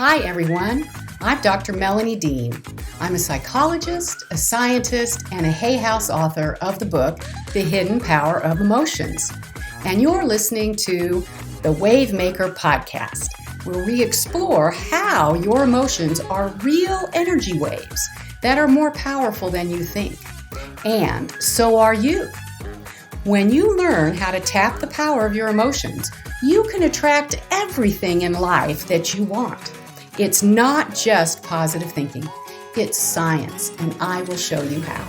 Hi, everyone. I'm Dr. Melanie Dean. I'm a psychologist, a scientist, and a Hay House author of the book, The Hidden Power of Emotions. And you're listening to the Wavemaker podcast, where we explore how your emotions are real energy waves that are more powerful than you think. And so are you. When you learn how to tap the power of your emotions, you can attract everything in life that you want. It's not just positive thinking, it's science, and I will show you how.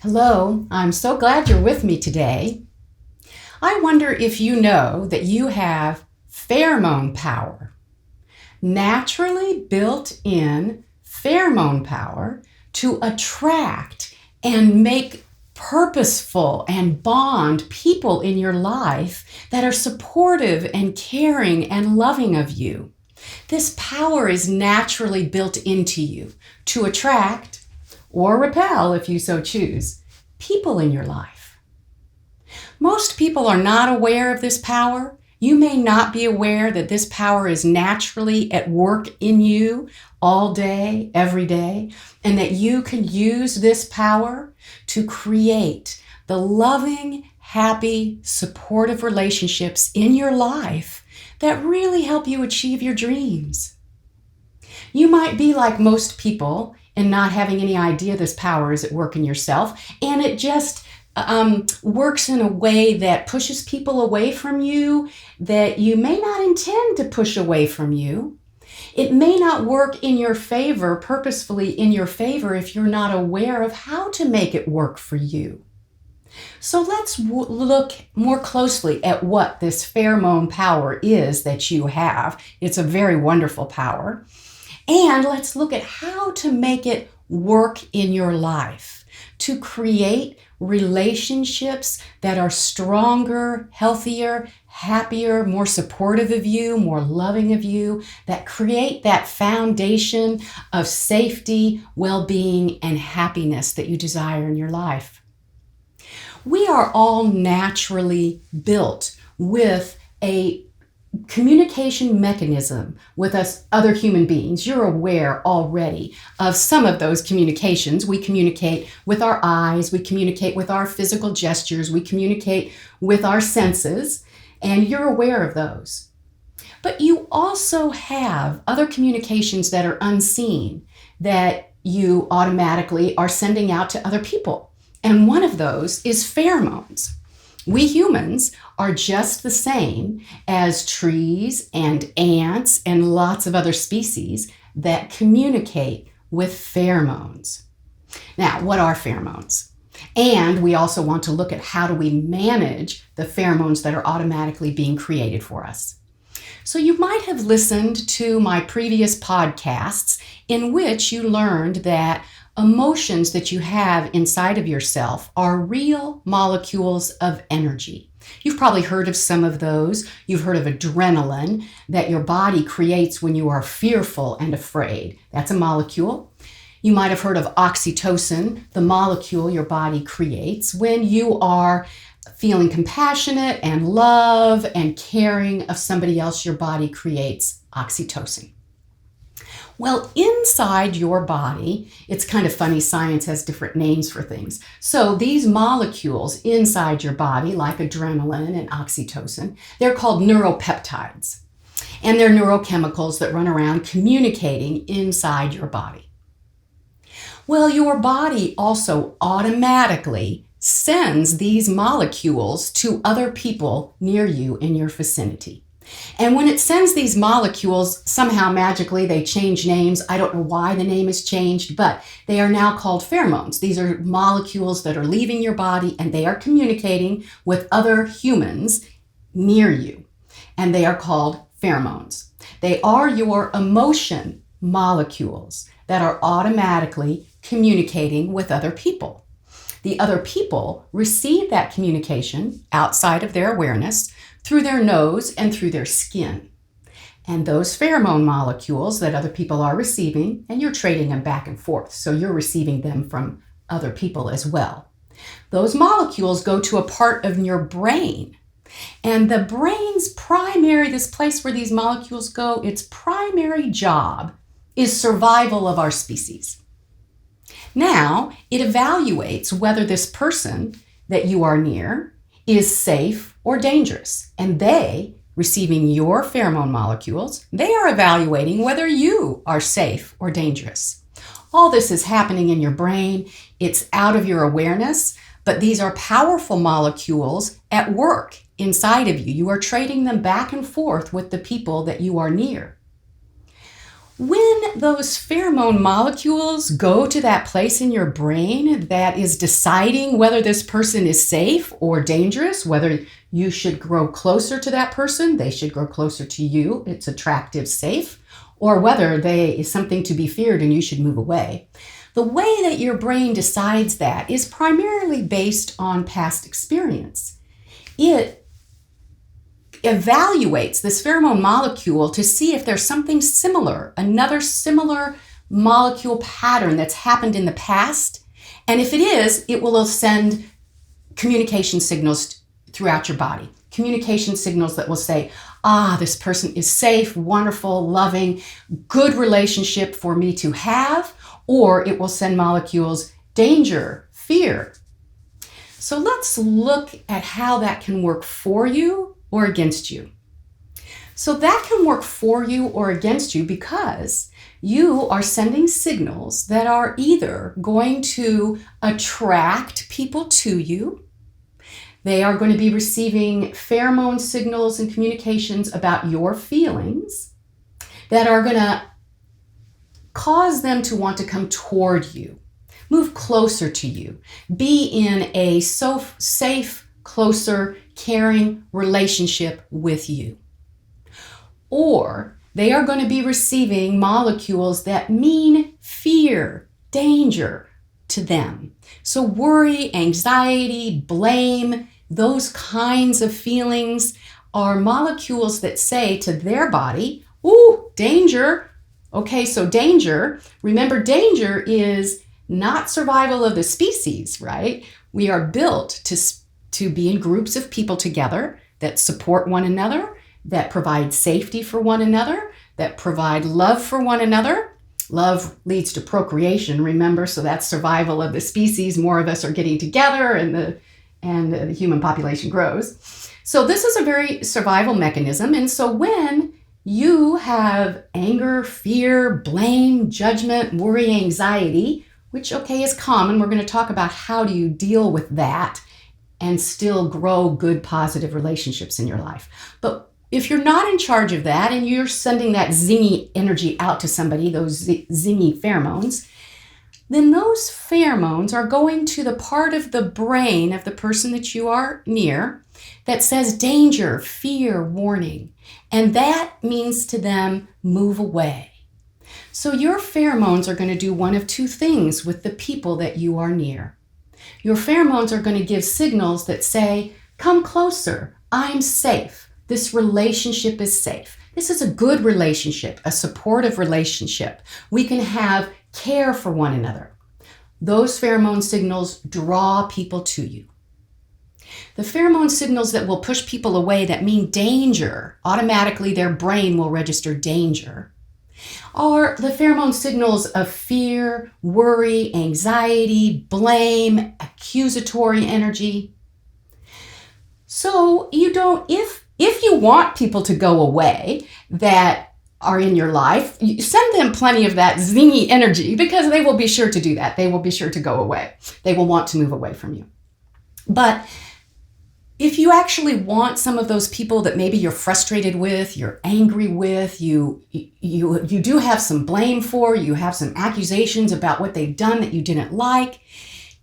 Hello, I'm so glad you're with me today. I wonder if you know that you have pheromone power. Naturally built-in pheromone power to attract and make purposeful and bond people in your life that are supportive and caring and loving of you. This power is naturally built into you to attract or repel, if you so choose, people in your life. Most people are not aware of this power. You may not be aware that this power is naturally at work in you all day, every day, and that you can use this power to create the loving, happy, supportive relationships in your life that really help you achieve your dreams. You might be like most people in not having any idea this power is at work in yourself, and it just works in a way that pushes people away from you that you may not intend to push away from you. It may not work in your favor, purposefully in your favor, if you're not aware of how to make it work for you. So let's look more closely at what this pheromone power is that you have. It's a very wonderful power. And let's look at how to make it work in your life to create relationships that are stronger, healthier, happier, more supportive of you, more loving of you, that create that foundation of safety, well-being, and happiness that you desire in your life. We are all naturally built with a communication mechanism with us other human beings. You're aware already of some of those communications. We communicate with our eyes, we communicate with our physical gestures, we communicate with our senses, and you're aware of those. But you also have other communications that are unseen that you automatically are sending out to other people. And one of those is pheromones. We humans are just the same as trees and ants and lots of other species that communicate with pheromones. Now, what are pheromones? And we also want to look at how do we manage the pheromones that are automatically being created for us. So you might have listened to my previous podcasts in which you learned that emotions that you have inside of yourself are real molecules of energy. You've probably heard of some of those. You've heard of adrenaline that your body creates when you are fearful and afraid. That's a molecule. You might have heard of oxytocin, the molecule your body creates when you are feeling compassionate and love and caring of somebody else. Your body creates oxytocin. Well, inside your body, it's kind of funny, science has different names for things. So these molecules inside your body, like adrenaline and oxytocin, they're called neuropeptides. And they're neurochemicals that run around communicating inside your body. Well, your body also automatically sends these molecules to other people near you in your vicinity. And when it sends these molecules, somehow magically they change names. I don't know why the name is changed, but they are now called pheromones. These are molecules that are leaving your body and they are communicating with other humans near you. And they are called pheromones. They are your emotion molecules that are automatically communicating with other people. The other people receive that communication outside of their awareness through their nose and through their skin. And those pheromone molecules that other people are receiving, and you're trading them back and forth, so you're receiving them from other people as well. Those molecules go to a part of your brain And the brain's primary, this place where these molecules go, its primary job is survival of our species. Now, it evaluates whether this person that you are near is safe or dangerous. And they, receiving your pheromone molecules, they are evaluating whether you are safe or dangerous. All this is happening in your brain. It's out of your awareness, but these are powerful molecules at work inside of you. You are trading them back and forth with the people that you are near. When those pheromone molecules go to that place in your brain that is deciding whether this person is safe or dangerous, whether you should grow closer to that person, they should grow closer to you, it's attractive, safe, or whether they is something to be feared and you should move away. The way that your brain decides that is primarily based on past experience. It evaluates this pheromone molecule to see if there's something similar, another similar molecule pattern that's happened in the past. And if it is, it will send communication signals throughout your body. Communication signals that will say, this person is safe, wonderful, loving, good relationship for me to have. Or it will send molecules, danger, fear. So let's look at how that can work for you or against you. So that can work for you or against you because you are sending signals that are either going to attract people to you, they are going to be receiving pheromone signals and communications about your feelings that are going to cause them to want to come toward you, move closer to you, be in a safe, closer, caring relationship with you. Or they are going to be receiving molecules that mean fear, danger to them. So worry, anxiety, blame, those kinds of feelings are molecules that say to their body, ooh, danger. Okay, so danger, remember danger is not survival of the species, right? We are built to be in groups of people together that support one another, that provide safety for one another, that provide love for one another. Love leads to procreation, remember, so that's survival of the species. More of us are getting together and the human population grows. So this is a very survival mechanism. And so when you have anger, fear, blame, judgment, worry, anxiety, which, okay, is common. We're going to talk about how do you deal with that and still grow good, positive relationships in your life. But if you're not in charge of that and you're sending that zingy energy out to somebody, those zingy pheromones, then those pheromones are going to the part of the brain of the person that you are near that says danger, fear, warning. And that means to them, move away. So your pheromones are going to do one of two things with the people that you are near. Your pheromones are going to give signals that say, come closer, I'm safe. This relationship is safe. This is a good relationship, a supportive relationship. We can have care for one another. Those pheromone signals draw people to you. The pheromone signals that will push people away that mean danger, automatically their brain will register danger, are the pheromone signals of fear, worry, anxiety, blame, accusatory energy. So if you want people to go away that are in your life, you send them plenty of that zingy energy because they will be sure to do that. They will be sure to go away. They will want to move away from you. But if you actually want some of those people that maybe you're frustrated with, you're angry with, you do have some blame for, you have some accusations about what they've done that you didn't like,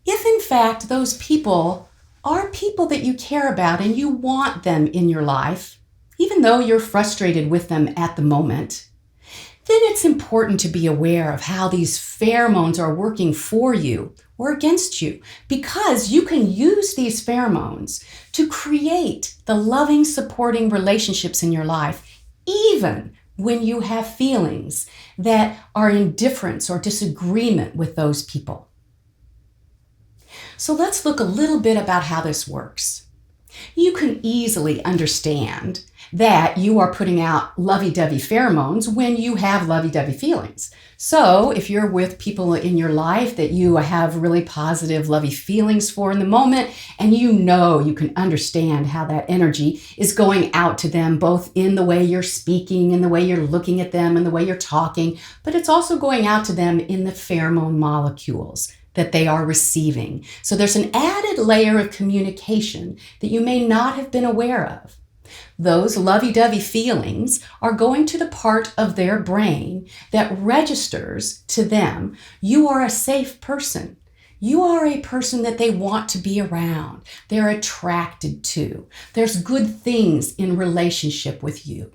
if in fact those people are people that you care about and you want them in your life, even though you're frustrated with them at the moment, then it's important to be aware of how these pheromones are working for you or against you, because you can use these pheromones to create the loving, supporting relationships in your life, even when you have feelings that are in difference or disagreement with those people. So let's look a little bit about how this works. You can easily understand that you are putting out lovey-dovey pheromones when you have lovey-dovey feelings. So if you're with people in your life that you have really positive, lovey feelings for in the moment, and you can understand how that energy is going out to them, both in the way you're speaking and the way you're looking at them and the way you're talking, but it's also going out to them in the pheromone molecules that they are receiving. So there's an added layer of communication that you may not have been aware of. Those lovey-dovey feelings are going to the part of their brain that registers to them, you are a safe person. You are a person that they want to be around. They're attracted to. There's good things in relationship with you.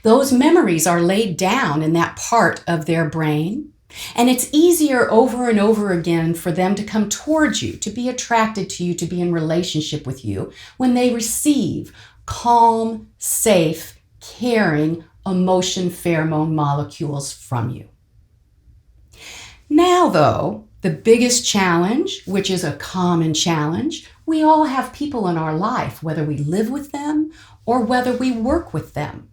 Those memories are laid down in that part of their brain. And it's easier over and over again for them to come towards you, to be attracted to you, to be in relationship with you when they receive calm, safe, caring emotion pheromone molecules from you. Now, though, the biggest challenge, which is a common challenge, we all have people in our life, whether we live with them or whether we work with them,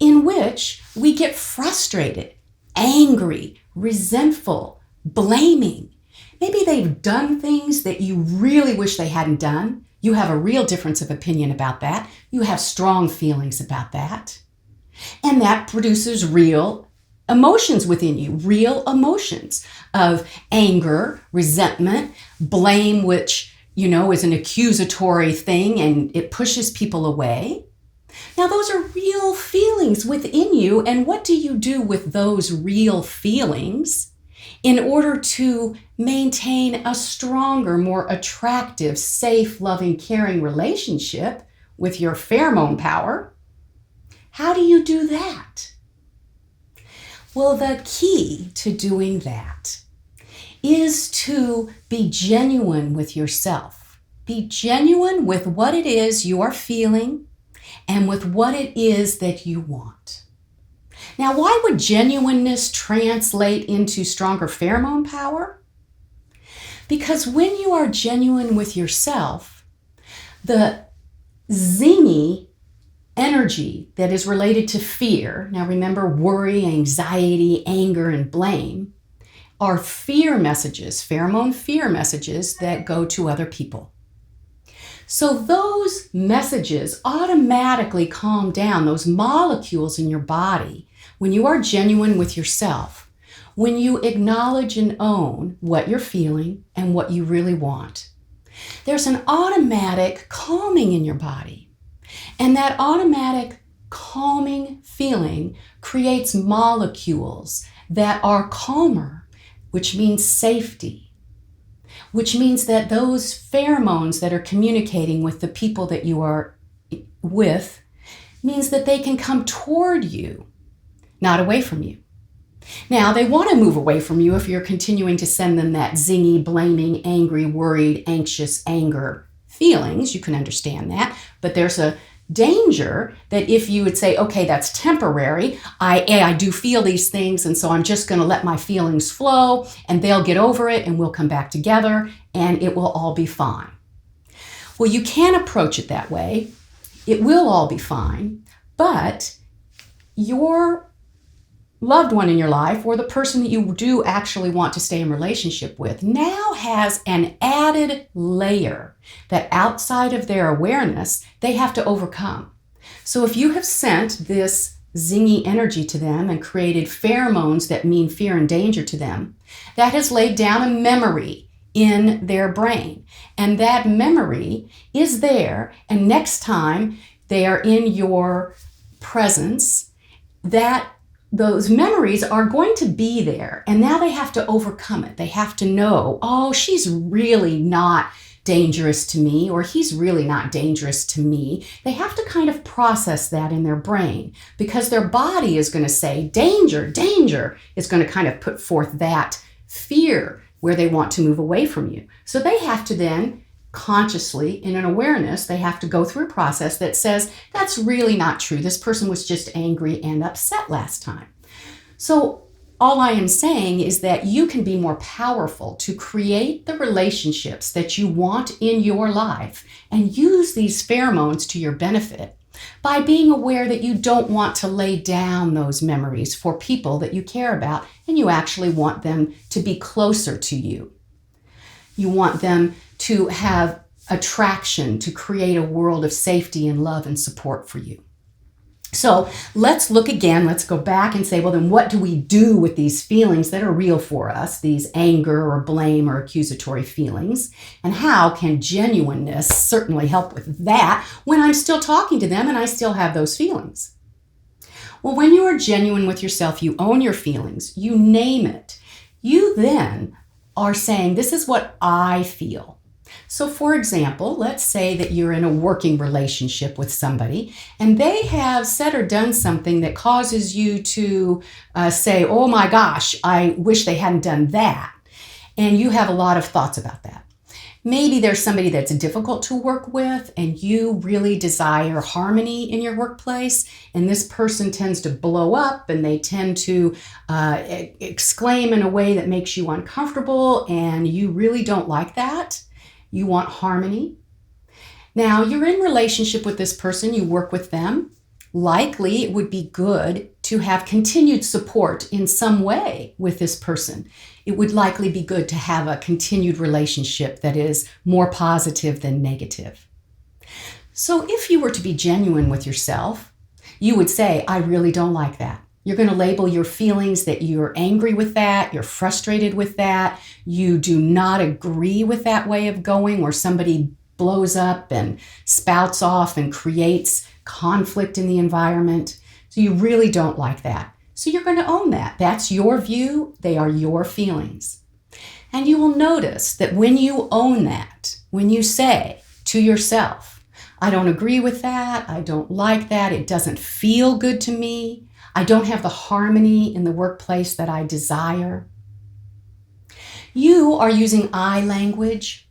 in which we get frustrated, angry, resentful, blaming. Maybe they've done things that you really wish they hadn't done. You have a real difference of opinion about that. You have strong feelings about that. And that produces real emotions within you, real emotions of anger, resentment, blame, which, is an accusatory thing and it pushes people away. Now, those are real feelings within you, and what do you do with those real feelings in order to maintain a stronger, more attractive, safe, loving, caring relationship with your pheromone power? How do you do that? Well, the key to doing that is to be genuine with yourself. Be genuine with what it is you are feeling and with what it is that you want. Now, why would genuineness translate into stronger pheromone power? Because when you are genuine with yourself, the zingy energy that is related to fear, now remember, worry, anxiety, anger, and blame, are fear messages, pheromone fear messages that go to other people. So those messages automatically calm down those molecules in your body when you are genuine with yourself, when you acknowledge and own what you're feeling and what you really want. There's an automatic calming in your body, and that automatic calming feeling creates molecules that are calmer, which means safety, which means that those pheromones that are communicating with the people that you are with means that they can come toward you, not away from you. Now, they want to move away from you if you're continuing to send them that zingy, blaming, angry, worried, anxious, anger feelings. You can understand that, but there's a danger that if you would say, okay, that's temporary, I do feel these things, and so I'm just going to let my feelings flow, and they'll get over it, and we'll come back together, and it will all be fine. Well, you can approach it that way. It will all be fine, but your loved one in your life, or the person that you do actually want to stay in relationship with, now has an added layer that outside of their awareness, they have to overcome. So if you have sent this zingy energy to them and created pheromones that mean fear and danger to them, that has laid down a memory in their brain. And that memory is there, and next time they are in your presence, those memories are going to be there, and now they have to overcome it. They have to know, oh, she's really not dangerous to me, or he's really not dangerous to me. They have to kind of process that in their brain, because their body is going to say, danger, danger, is going to kind of put forth that fear where they want to move away from you. So they have to then consciously, in an awareness, they have to go through a process that says, that's really not true. This person was just angry and upset last time. So All I am saying is that you can be more powerful to create the relationships that you want in your life and use these pheromones to your benefit by being aware that you don't want to lay down those memories for people that you care about and you actually want them to be closer to you. You want them to have attraction, to create a world of safety and love and support for you. So let's look again, let's go back and say, well, then what do we do with these feelings that are real for us, these anger or blame or accusatory feelings? And how can genuineness certainly help with that when I'm still talking to them and I still have those feelings? Well, when you are genuine with yourself, you own your feelings, you name it. You then are saying, this is what I feel. So for example, let's say that you're in a working relationship with somebody and they have said or done something that causes you to say, oh my gosh, I wish they hadn't done that. And you have a lot of thoughts about that. Maybe there's somebody that's difficult to work with and you really desire harmony in your workplace, and this person tends to blow up and they tend to exclaim in a way that makes you uncomfortable and you really don't like that. You want harmony. Now, you're in relationship with this person, you work with them. Likely, it would be good to have continued support in some way with this person. It would likely be good to have a continued relationship that is more positive than negative. So if you were to be genuine with yourself, you would say, I really don't like that. You're going to label your feelings that you're angry with that, you're frustrated with that, you do not agree with that way of going where somebody blows up and spouts off and creates conflict in the environment. So you really don't like that. So you're going to own that. That's your view. They are your feelings. And you will notice that when you own that, when you say to yourself, I don't agree with that, I don't like that, it doesn't feel good to me, I don't have the harmony in the workplace that I desire. You are using I language.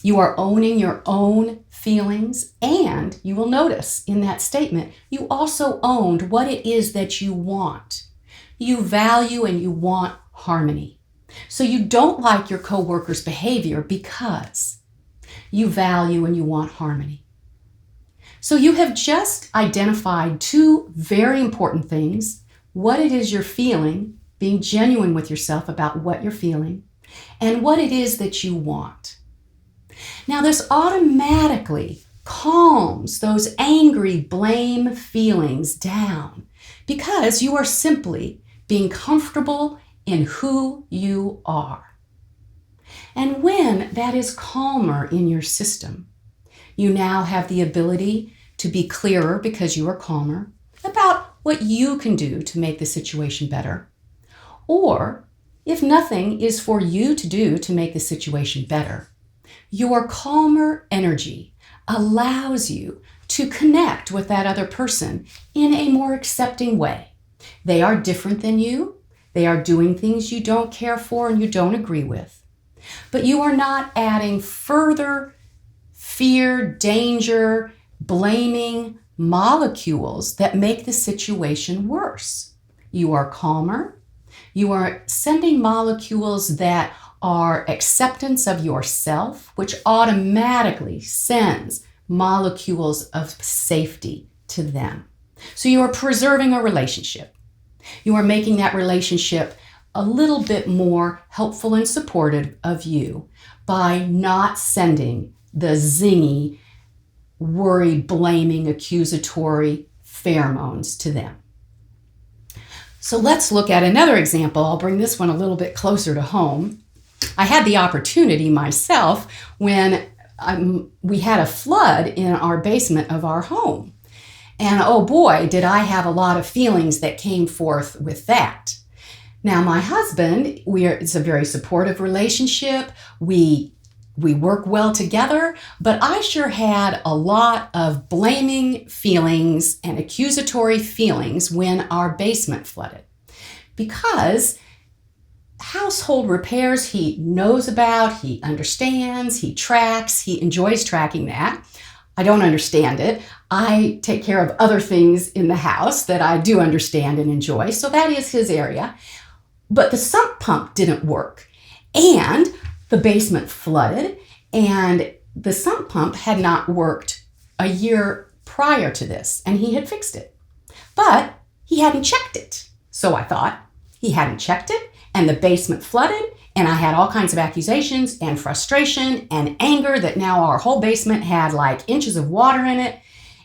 You are owning your own feelings, and you will notice in that statement, you also owned what it is that you want. You value and you want harmony. So you don't like your coworker's behavior because you value and you want harmony. So you have just identified two very important things: what it is you're feeling, being genuine with yourself about what you're feeling, and what it is that you want. Now, this automatically calms those angry blame feelings down because you are simply being comfortable in who you are. And when that is calmer in your system, you now have the ability to be clearer because you are calmer about what you can do to make the situation better. Or if nothing is for you to do to make the situation better, your calmer energy allows you to connect with that other person in a more accepting way. They are different than you. They are doing things you don't care for and you don't agree with. But you are not adding further fear, danger, blaming molecules that make the situation worse. You are calmer. You are sending molecules that are acceptance of yourself, which automatically sends molecules of safety to them. So you are preserving a relationship. You are making that relationship a little bit more helpful and supportive of you by not sending the zingy, worry, blaming, accusatory pheromones to them. So let's look at another example. I'll bring this one a little bit closer to home. I had the opportunity myself when we had a flood in our basement of our home. And oh boy, did I have a lot of feelings that came forth with that. Now, my husband, it's a very supportive relationship. We work well together, but I sure had a lot of blaming feelings and accusatory feelings when our basement flooded. Because household repairs he knows about, he understands, he tracks, he enjoys tracking that. I don't understand it. I take care of other things in the house that I do understand and enjoy, so that is his area. But the sump pump didn't work, and the basement flooded, and the sump pump had not worked a year prior to this, and he had fixed it. But he hadn't checked it. So I thought, he hadn't checked it, and the basement flooded, and I had all kinds of accusations and frustration and anger that now our whole basement had like inches of water in it.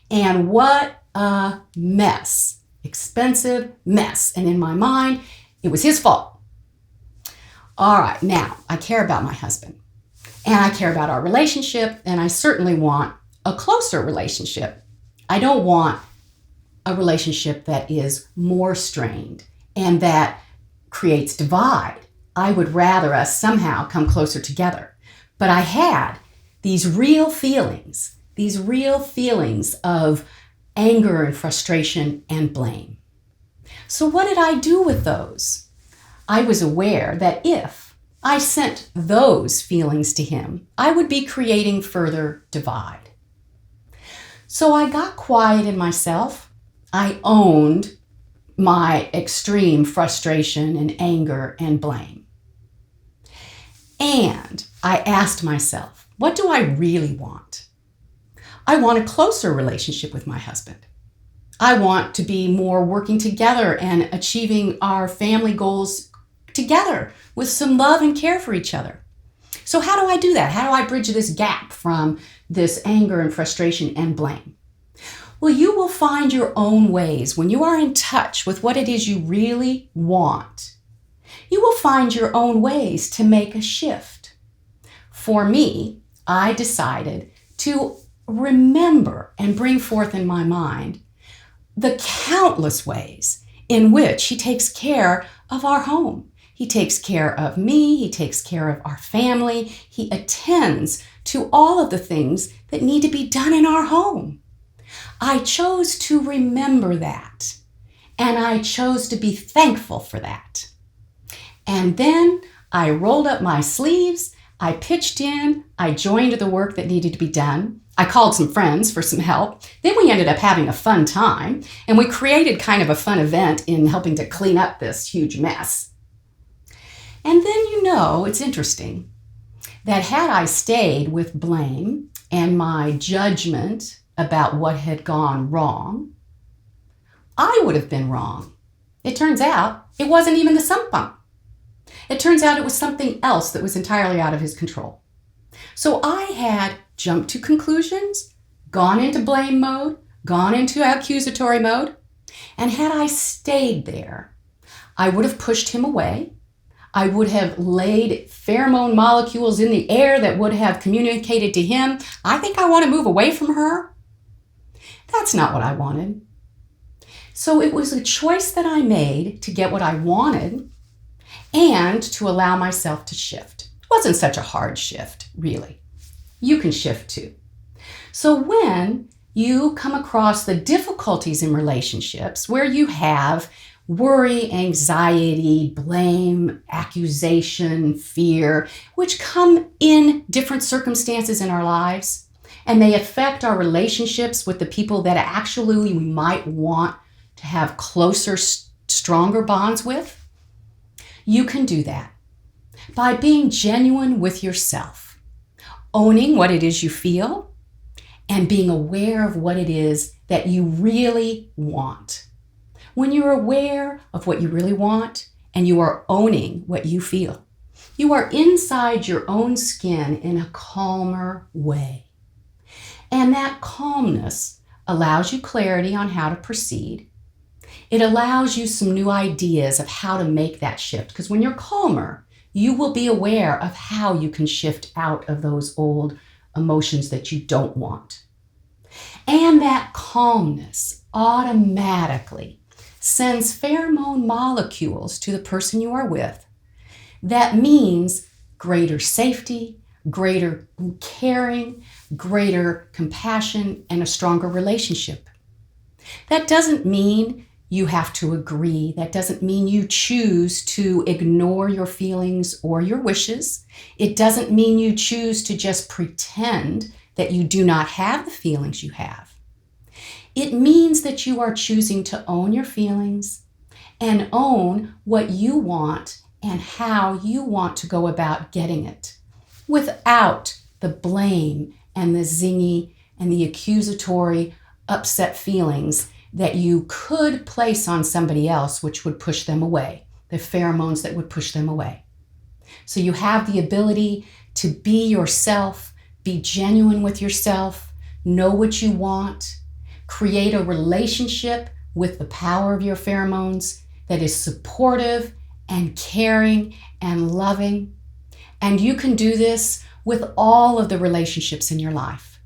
And what a mess. Expensive mess. And in my mind, it was his fault. All right, now I care about my husband, and I care about our relationship, and I certainly want a closer relationship. I don't want a relationship that is more strained and that creates divide. I would rather us somehow come closer together. But I had these real feelings of anger and frustration and blame. So what did I do with those? I was aware that if I sent those feelings to him, I would be creating further divide. So I got quiet in myself. I owned my extreme frustration and anger and blame. And I asked myself, what do I really want? I want a closer relationship with my husband. I want to be more working together and achieving our family goals together with some love and care for each other. So how do I do that? How do I bridge this gap from this anger and frustration and blame? Well, you will find your own ways when you are in touch with what it is you really want. You will find your own ways to make a shift. For me, I decided to remember and bring forth in my mind the countless ways in which he takes care of our home. He takes care of me. He takes care of our family. He attends to all of the things that need to be done in our home. I chose to remember that, and I chose to be thankful for that. And then I rolled up my sleeves, I pitched in, I joined the work that needed to be done. I called some friends for some help. Then we ended up having a fun time, and we created kind of a fun event in helping to clean up this huge mess. And then, it's interesting that had I stayed with blame and my judgment about what had gone wrong, I would have been wrong. It turns out it wasn't even the sump pump. It turns out it was something else that was entirely out of his control. So I had jumped to conclusions, gone into blame mode, gone into accusatory mode, and had I stayed there, I would have pushed him away. I would have laid pheromone molecules in the air that would have communicated to him, I think I want to move away from her. That's not what I wanted. So it was a choice that I made to get what I wanted and to allow myself to shift. It wasn't such a hard shift, really. You can shift too. So when you come across the difficulties in relationships where you have worry, anxiety, blame, accusation, fear, which come in different circumstances in our lives, and they affect our relationships with the people that actually we might want to have closer, stronger bonds with, you can do that by being genuine with yourself, owning what it is you feel, and being aware of what it is that you really want. When you're aware of what you really want and you are owning what you feel, you are inside your own skin in a calmer way. And that calmness allows you clarity on how to proceed. It allows you some new ideas of how to make that shift. Because when you're calmer, you will be aware of how you can shift out of those old emotions that you don't want. And that calmness automatically sends pheromone molecules to the person you are with. That means greater safety, greater caring, greater compassion, and a stronger relationship. That doesn't mean you have to agree. That doesn't mean you choose to ignore your feelings or your wishes. It doesn't mean you choose to just pretend that you do not have the feelings you have. It means that you are choosing to own your feelings and own what you want and how you want to go about getting it without the blame and the zingy and the accusatory, upset feelings that you could place on somebody else, which would push them away, the pheromones that would push them away. So you have the ability to be yourself, be genuine with yourself, know what you want, create a relationship with the power of your pheromones that is supportive and caring and loving. And you can do this with all of the relationships in your life.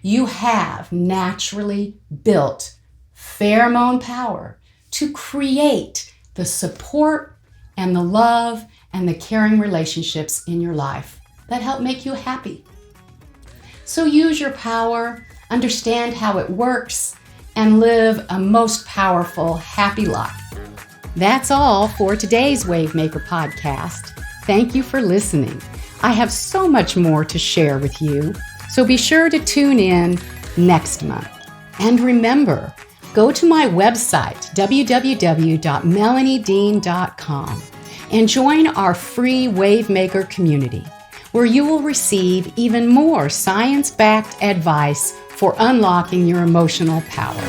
You have naturally built pheromone power to create the support and the love and the caring relationships in your life that help make you happy. So use your power, understand how it works, and live a most powerful, happy life. That's all for today's Wavemaker podcast. Thank you for listening. I have so much more to share with you, so be sure to tune in next month. And remember, go to my website, www.melaniedean.com, and join our free Wavemaker community, where you will receive even more science-backed advice for unlocking your emotional power.